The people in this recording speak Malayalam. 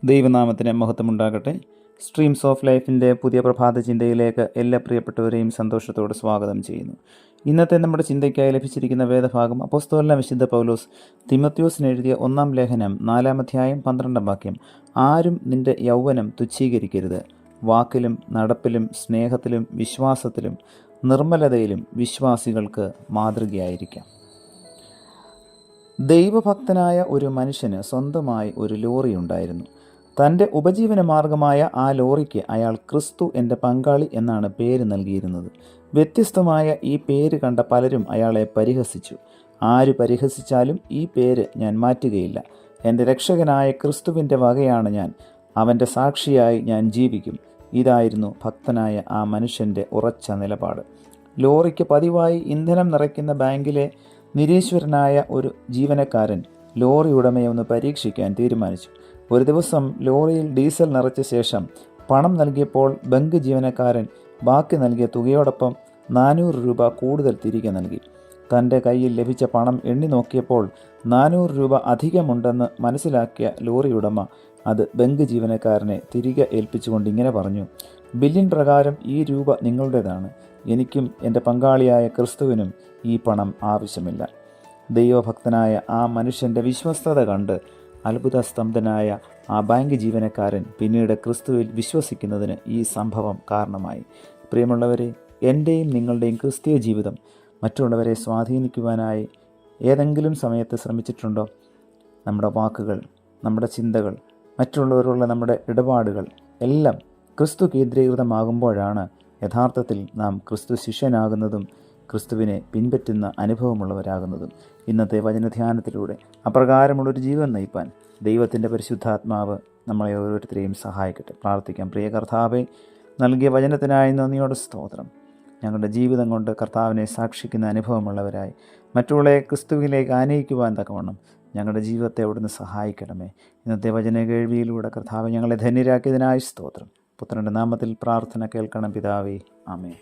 ദൈവനാമത്തിന് മഹത്വമുണ്ടാകട്ടെ. സ്ട്രീംസ് ഓഫ് ലൈഫിൻ്റെ പുതിയ പ്രഭാത ചിന്തയിലേക്ക് എല്ലാ പ്രിയപ്പെട്ടവരെയും സന്തോഷത്തോടെ സ്വാഗതം ചെയ്യുന്നു. ഇന്നത്തെ നമ്മുടെ ചിന്തയ്ക്കായി ലഭിച്ചിരിക്കുന്ന വേദഭാഗം അപ്പോസ്തലനായ വിശുദ്ധ പൗലോസ് തിമോഥെയോസിന് എഴുതിയ 1-ാം ലേഖനം 4-ാം അധ്യായം 12-ാം വാക്യം. ആരും നിന്റെ യൗവനം തുച്ഛീകരിക്കരുത്. വാക്കിലും നടപ്പിലും സ്നേഹത്തിലും വിശ്വാസത്തിലും നിർമ്മലതയിലും വിശ്വാസികൾക്ക് മാതൃകയായിരിക്കാം. ദൈവഭക്തനായ ഒരു മനുഷ്യന് സ്വന്തമായി ഒരു ലോറി ഉണ്ടായിരുന്നു. തൻ്റെ ഉപജീവന മാർഗമായ ആ ലോറിക്ക് അയാൾ ക്രിസ്തു എൻ്റെ പങ്കാളി എന്നാണ് പേര് നൽകിയിരുന്നത്. വ്യത്യസ്തമായ ഈ പേര് കണ്ട പലരും അയാളെ പരിഹസിച്ചു. ആര് പരിഹസിച്ചാലും ഈ പേര് ഞാൻ മാറ്റുകയില്ല. എൻ്റെ രക്ഷകനായ ക്രിസ്തുവിൻ്റെ വകയാണ് ഞാൻ. അവൻ്റെ സാക്ഷിയായി ഞാൻ ജീവിക്കും. ഇതായിരുന്നു ഭക്തനായ ആ മനുഷ്യൻ്റെ ഉറച്ച നിലപാട്. ലോറിക്ക് പതിവായി ഇന്ധനം നിറയ്ക്കുന്ന ബാങ്കിലെ നിരീശ്വരനായ ഒരു ജീവനക്കാരൻ ലോറി ഉടമയെ ഒന്ന് പരീക്ഷിക്കാൻ തീരുമാനിച്ചു. ഒരു ദിവസം ലോറിയിൽ ഡീസൽ നിറച്ച ശേഷം പണം നൽകിയപ്പോൾ ബങ്ക് ജീവനക്കാരൻ ബാക്കി നൽകിയ തുകയോടൊപ്പം 400 രൂപ കൂടുതൽ തിരികെ നൽകി. തൻ്റെ കയ്യിൽ ലഭിച്ച പണം എണ്ണി നോക്കിയപ്പോൾ 400 രൂപ അധികമുണ്ടെന്ന് മനസ്സിലാക്കിയ ലോറി ഉടമ അത് ബങ്ക് ജീവനക്കാരനെ തിരികെ ഏൽപ്പിച്ചുകൊണ്ട് ഇങ്ങനെ പറഞ്ഞു: ബില്ലിൻ പ്രകാരം ഈ രൂപ നിങ്ങളുടേതാണ്. എനിക്കും എൻ്റെ പങ്കാളിയായ ക്രിസ്തുവിനും ഈ പണം ആവശ്യമില്ല. ദൈവഭക്തനായ ആ മനുഷ്യൻ്റെ വിശ്വസ്തത കണ്ട് അത്ഭുത സ്തംഭനായ ആ ബാങ്ക് ജീവനക്കാരൻ പിന്നീട് ക്രിസ്തുവിൽ വിശ്വസിക്കുന്നതിന് ഈ സംഭവം കാരണമായി. പ്രിയമുള്ളവരെ, എൻ്റെയും നിങ്ങളുടെയും ക്രിസ്തീയ ജീവിതം മറ്റുള്ളവരെ സ്വാധീനിക്കുവാനായി ഏതെങ്കിലും സമയത്ത് ശ്രമിച്ചിട്ടുണ്ടോ? നമ്മുടെ വാക്കുകൾ, നമ്മുടെ ചിന്തകൾ, മറ്റുള്ളവരുള്ള നമ്മുടെ ഇടപാടുകൾ എല്ലാം ക്രിസ്തു കേന്ദ്രീകൃതമാകുമ്പോഴാണ് യഥാർത്ഥത്തിൽ നാം ക്രിസ്തു ശിഷ്യനാകുന്നതും ക്രിസ്തുവിനെ പിൻപറ്റുന്ന അനുഭവമുള്ളവരാകുന്നതും. ഇന്നത്തെ വചനധ്യാനത്തിലൂടെ അപ്രകാരമുള്ളൊരു ജീവൻ നയിപ്പാൻ ദൈവത്തിൻ്റെ പരിശുദ്ധാത്മാവ് നമ്മളെ ഓരോരുത്തരെയും സഹായിക്കട്ടെ. പ്രാർത്ഥിക്കാം. പ്രിയ കർത്താവേ, നൽകിയ വചനത്തിനായി നന്ദിയോടെ സ്തോത്രം. ഞങ്ങളുടെ ജീവിതം കൊണ്ട് കർത്താവിനെ സാക്ഷിക്കുന്ന അനുഭവമുള്ളവരായി മറ്റുള്ളവരെ ക്രിസ്തുവിലേക്ക് ആനയിക്കുവാൻ തക്കവണ്ണം ഞങ്ങളുടെ ജീവിതത്തെ അവിടുന്ന് സഹായിക്കണമേ. ഇന്നത്തെ വചന കേൾവിയിലൂടെ കർത്താവ് ഞങ്ങളെ ധന്യരാക്കിയതിനായി സ്തോത്രം. പുത്രൻ്റെ നാമത്തിൽ പ്രാർത്ഥന കേൾക്കണം പിതാവേ. ആമേൻ.